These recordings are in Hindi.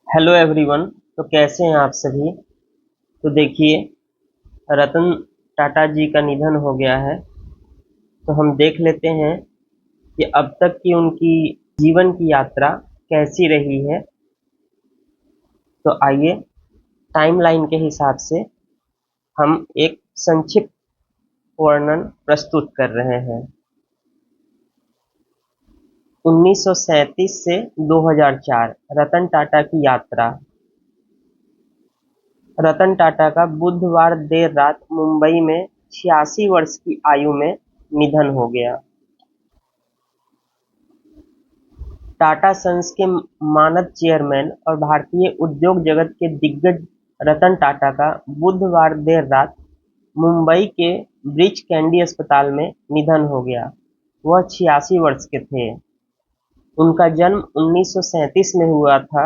Hello everyone. तो कैसे हैं आप सभी। तो देखिए, रतन टाटा जी का निधन हो गया है। तो हम देख लेते हैं कि अब तक की उनकी जीवन की यात्रा कैसी रही है। तो आइए, टाइमलाइन के हिसाब से हम एक संक्षिप्त वर्णन प्रस्तुत कर रहे हैं। 1937 से 2004 रतन टाटा की यात्रा। रतन टाटा का बुधवार देर रात मुंबई में 86 वर्ष की आयु में निधन हो गया। टाटा सन्स के मानद चेयरमैन और भारतीय उद्योग जगत के दिग्गज रतन टाटा का बुधवार देर रात मुंबई के ब्रीच कैंडी अस्पताल में निधन हो गया। वह 86 वर्ष के थे। उनका जन्म 1937 में हुआ था।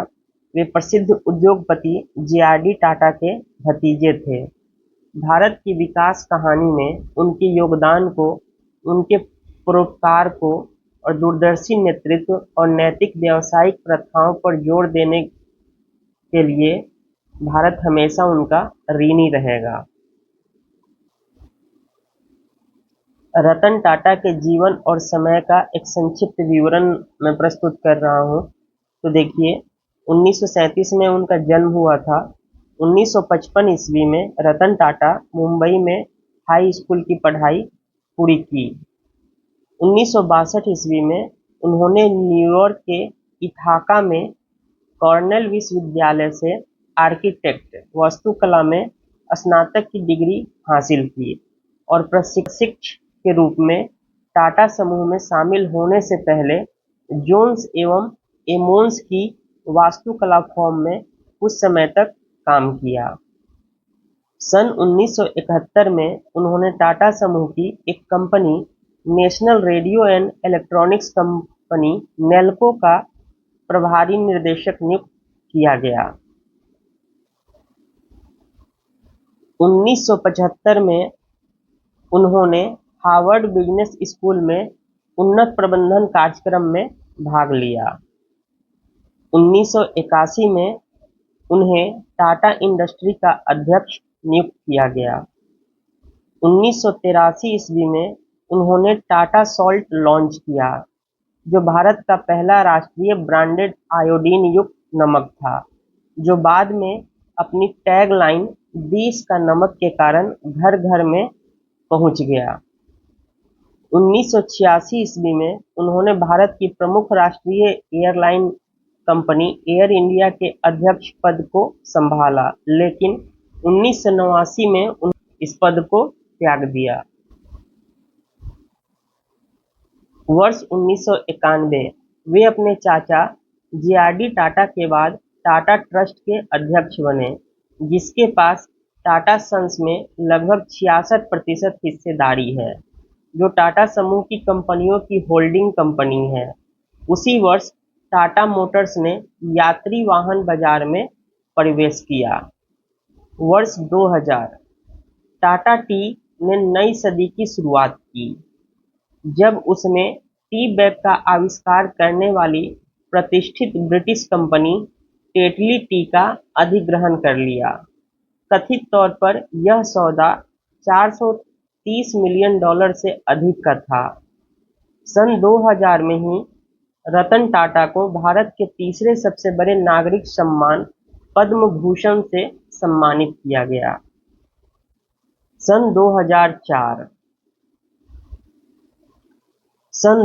वे प्रसिद्ध उद्योगपति जे.आर.डी. टाटा के भतीजे थे। भारत की विकास कहानी में उनके योगदान को, उनके परोपकार को और दूरदर्शी नेतृत्व और नैतिक व्यावसायिक प्रथाओं पर जोर देने के लिए भारत हमेशा उनका ऋणी रहेगा। रतन टाटा के जीवन और समय का एक संक्षिप्त विवरण मैं प्रस्तुत कर रहा हूँ। तो देखिए, 1937 में उनका जन्म हुआ था। 1955 ईस्वी में रतन टाटा मुंबई में हाई स्कूल की पढ़ाई पूरी की। 1962 ईस्वी में उन्होंने न्यूयॉर्क के इथाका में कॉर्नेल विश्वविद्यालय से आर्किटेक्ट वास्तुकला में स्नातक की डिग्री हासिल की और प्रशिक्षक के रूप में टाटा समूह में शामिल होने से पहले जोन्स एवं एमोन्स की वास्तुकला फर्म में कुछ समय तक काम किया। सन 1971 में उन्होंने टाटा समूह की एक company national radio and electronics company Nelco का प्रभारी निर्देशक नियुक्त किया गया। 1975 में उन्होंने हार्वर्ड बिजनेस स्कूल में उन्नत प्रबंधन कार्यक्रम में भाग लिया। 1981 में उन्हें टाटा इंडस्ट्री का अध्यक्ष नियुक्त किया गया। 1983 ईस्वी में उन्होंने टाटा सॉल्ट लॉन्च किया, जो भारत का पहला राष्ट्रीय ब्रांडेड आयोडीन युक्त नमक था, जो बाद में अपनी टैगलाइन देश का नमक के कारण घर घर में पहुंच गया। 1986 ईस्वी में उन्होंने भारत की प्रमुख राष्ट्रीय एयरलाइन कंपनी एयर इंडिया के अध्यक्ष पद को संभाला, लेकिन 1989 में उन्होंने इस पद को त्याग दिया। वर्ष 1991 वे अपने चाचा जे.आर.डी. टाटा के बाद टाटा ट्रस्ट के अध्यक्ष बने, जिसके पास टाटा सन्स में लगभग 66% हिस्सेदारी है, जो टाटा समूह की कंपनियों की होल्डिंग कंपनी है। उसी वर्ष टाटा मोटर्स ने यात्री वाहन बाजार में प्रवेश किया। वर्ष 2000 टाटा टी ने नई सदी की शुरुआत की, जब उसने टी बैग का आविष्कार करने वाली प्रतिष्ठित ब्रिटिश कंपनी टेटली टी का अधिग्रहण कर लिया। कथित तौर पर यह सौदा $430 मिलियन से अधिक का था। सन 2000 में ही रतन टाटा को भारत के तीसरे सबसे बड़े नागरिक सम्मान पद्म भूषण से सम्मानित किया गया। सन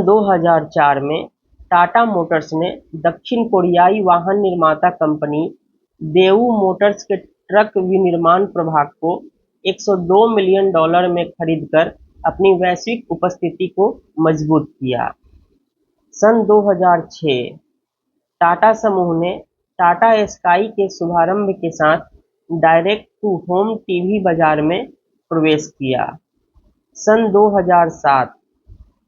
2004 में टाटा मोटर्स ने दक्षिण कोरियाई वाहन निर्माता कंपनी देवू मोटर्स के ट्रक विनिर्माण प्रभाग को $102 मिलियन में खरीदकर अपनी वैश्विक उपस्थिति को मजबूत किया। सन 2006 टाटा समूह ने टाटा स्काई के शुभारंभ के साथ डायरेक्ट टू होम टीवी बाजार में प्रवेश किया। सन 2007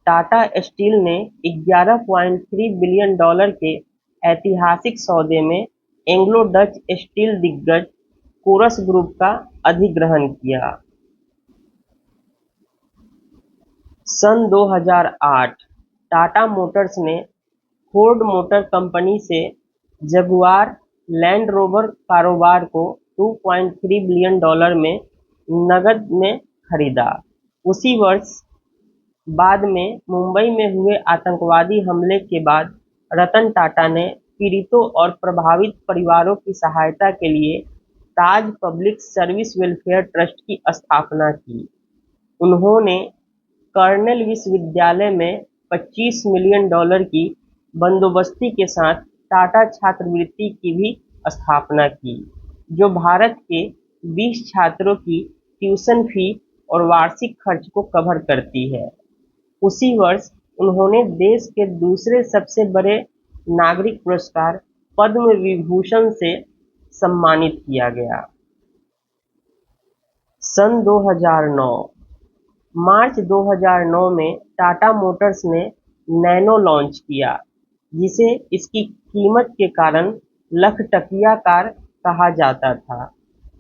टाटा स्टील ने $11.3 बिलियन के ऐतिहासिक सौदे में एंग्लो डच स्टील दिग्गज कोरस ग्रुप का अधिग्रहण किया। सन 2008 टाटा मोटर्स ने फोर्ड मोटर कंपनी से जगुआर लैंड रोवर कारोबार को $2.3 बिलियन में नकद में खरीदा। उसी वर्ष बाद में मुंबई में हुए आतंकवादी हमले के बाद रतन टाटा ने पीड़ितों और प्रभावित परिवारों की सहायता के लिए ताज पब्लिक सर्विस वेलफेयर ट्रस्ट की स्थापना की। उन्होंने कर्नेल विश्वविद्यालय में $25 मिलियन की बंदोबस्ती के साथ टाटा छात्रवृत्ति की भी स्थापना की, जो भारत के 20 छात्रों की ट्यूशन फी और वार्षिक खर्च को कवर करती है। उसी वर्ष उन्होंने देश के दूसरे सबसे बड़े नागरिक पुरस्कार पद्म विभूषण से सम्मानित किया गया। सन 2009 मार्च 2009 में टाटा मोटर्स ने नैनो लॉन्च किया, जिसे इसकी कीमत के कारण लखटकिया कार कहा जाता था,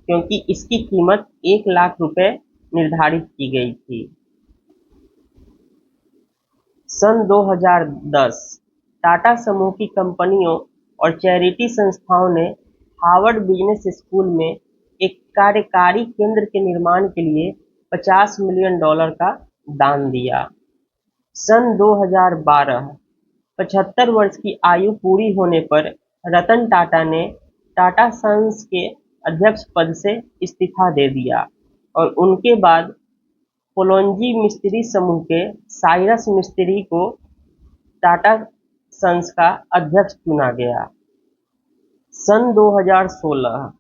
क्योंकि इसकी कीमत 1 लाख रुपए निर्धारित की गई थी। सन 2010 टाटा समूह की कंपनियों और चैरिटी संस्थाओं ने हार्वर्ड बिजनेस स्कूल में एक कार्यकारी केंद्र के निर्माण के लिए $50 मिलियन का दान दिया। सन 2012 75 वर्ष की आयु पूरी होने पर रतन टाटा ने टाटा सन्स के अध्यक्ष पद से इस्तीफा दे दिया और उनके बाद पोलोंजी मिस्त्री समूह के साइरस मिस्त्री को टाटा सन्स का अध्यक्ष चुना गया। सन 2016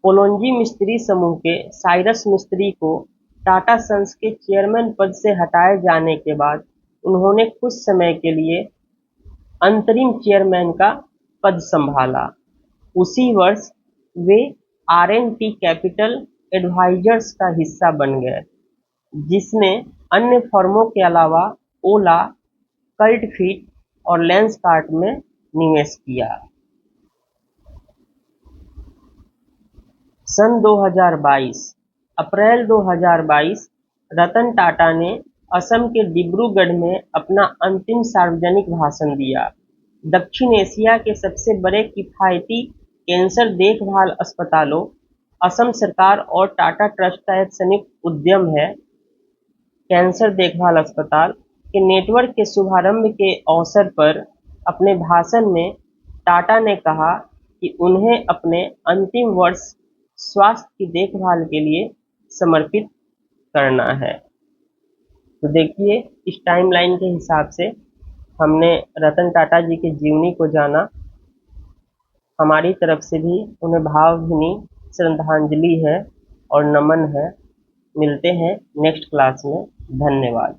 पोलोंजी मिस्त्री समूह के साइरस मिस्त्री को टाटा सन्स के चेयरमैन पद से हटाए जाने के बाद उन्होंने कुछ समय के लिए अंतरिम चेयरमैन का पद संभाला। उसी वर्ष वे R&T कैपिटल एडवाइजर्स का हिस्सा बन गए, जिसने अन्य फर्मों के अलावा ओला, कल्ट फीट और लेंसकार्ट में निवेश किया। सन 2022 अप्रैल 2022 रतन टाटा ने असम के डिब्रूगढ़ में अपना अंतिम सार्वजनिक भाषण दिया। दक्षिण एशिया के सबसे बड़े किफायती कैंसर देखभाल अस्पतालों, असम सरकार और टाटा ट्रस्ट का एक संयुक्त उद्यम है, कैंसर देखभाल अस्पताल के नेटवर्क के शुभारंभ के अवसर पर अपने भाषण में टाटा ने कहा कि उन्हें अपने अंतिम वर्ष स्वास्थ्य की देखभाल के लिए समर्पित करना है। तो देखिए, इस टाइमलाइन के हिसाब से हमने रतन टाटा जी की जीवनी को जाना। हमारी तरफ से भी उन्हें भावभीनी श्रद्धांजलि है और नमन है। मिलते हैं नेक्स्ट क्लास में। धन्यवाद।